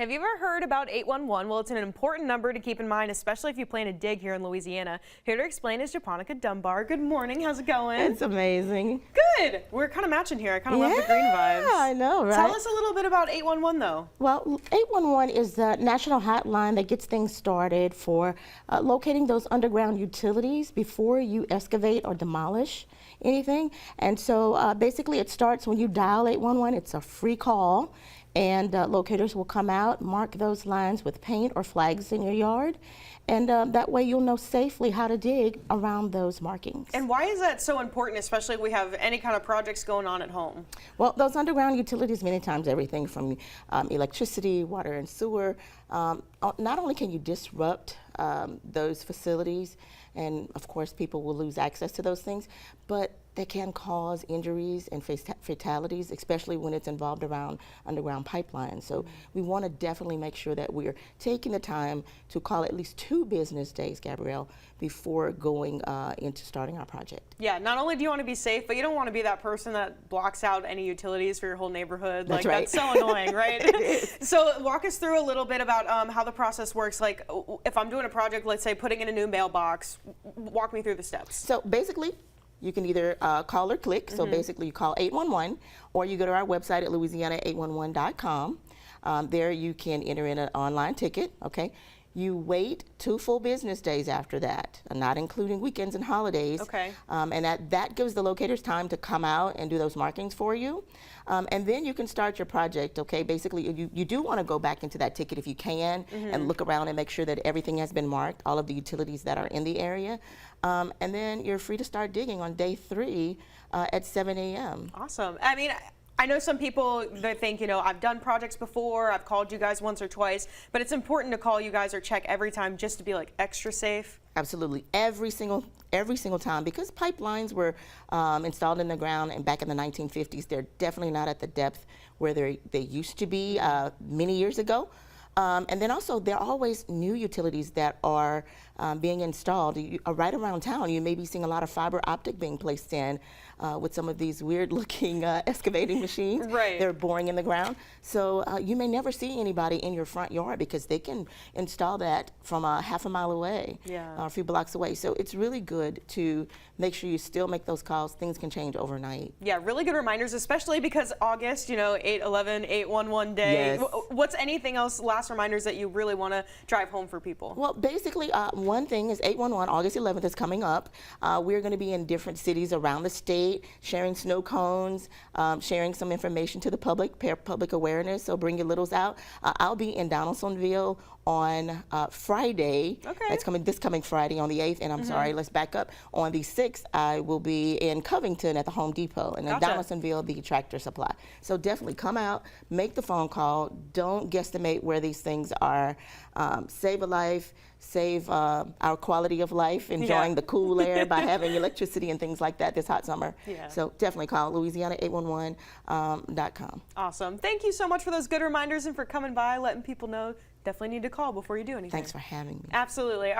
Have you ever heard about 811? Well, it's an important number to keep in mind, especially if you plan to dig here in Louisiana. Here to explain is Japonica Dunbar. Good morning. How's it going? It's amazing. Good. We're kind of matching here. I kind of love the green vibes. I know, right? Tell us a little bit about 811, though. Well, 811 is the national hotline that gets things started for locating those underground utilities before you excavate or demolish anything. And so basically it starts when you dial 811. It's a free call. And locators will come out, mark those lines with paint or flags in your yard, and that way you'll know safely how to dig around those markings. And why is that so important, especially if we have any kind of projects going on at home? Well, those underground utilities, many times everything from electricity, water and sewer, not only can you disrupt those facilities, and of course people will lose access to those things, but they can cause injuries and fatalities, especially when it's involved around underground pipelines. So we want to definitely make sure that we're taking the time to call at least 2 business days, Gabrielle, before going into starting our project. Yeah, not only do you want to be safe, but you don't want to be that person that blocks out any utilities for your whole neighborhood. That's right. That's so annoying, right? So walk us through a little bit about how the process works. Like if I'm doing a project, let's say putting in a new mailbox, walk me through the steps. So basically, you can either call or click. So basically you call 811 or you go to our website at louisiana811.com. There you can enter in an online ticket, okay? You wait 2 full business days after that, not including weekends and holidays. Okay. And that gives the locators time to come out and do those markings for you. And then you can start your project, okay? Basically, you do want to go back into that ticket if you can and look around and make sure that everything has been marked, all of the utilities that are in the area. And then you're free to start digging on day 3 at 7 a.m. Awesome. I mean, I know some people, they think, you know, I've done projects before, I've called you guys once or twice, but it's important to call you guys or check every time just to be like extra safe. Absolutely, every single time, because pipelines were installed in the ground and back in the 1950s. They're definitely not at the depth where they used to be many years ago. And then also, there are always new utilities that are being installed. Right around town, you may be seeing a lot of fiber optic being placed in with some of these weird-looking excavating machines. Right. They're boring in the ground. So you may never see anybody in your front yard because they can install that from half a mile away, a few blocks away. So it's really good to make sure you still make those calls. Things can change overnight. Yeah, really good reminders, especially because August, you know, 8/11, 8/11 day. Yes. What's anything else, last reminders that you really want to drive home for people? Well, basically, one thing is 8/11, August 11th is coming up. We're going to be in different cities around the state, sharing snow cones, sharing some information to the public, public awareness, so bring your littles out. I'll be in Donaldsonville on Friday. Okay. This coming Friday on the 8th, and I'm sorry, let's back up. On the 6th, I will be in Covington at the Home Depot, and in Donaldsonville, the Tractor Supply. So definitely come out, make the phone call, don't guesstimate where these things are. Save a life, save our quality of life, enjoying the cool air by having electricity and things like that this hot summer. So definitely call Louisiana811.com. Awesome. Thank you so much for those good reminders and for coming by, letting people know. Definitely need to call before you do anything. Thanks for having me. Absolutely.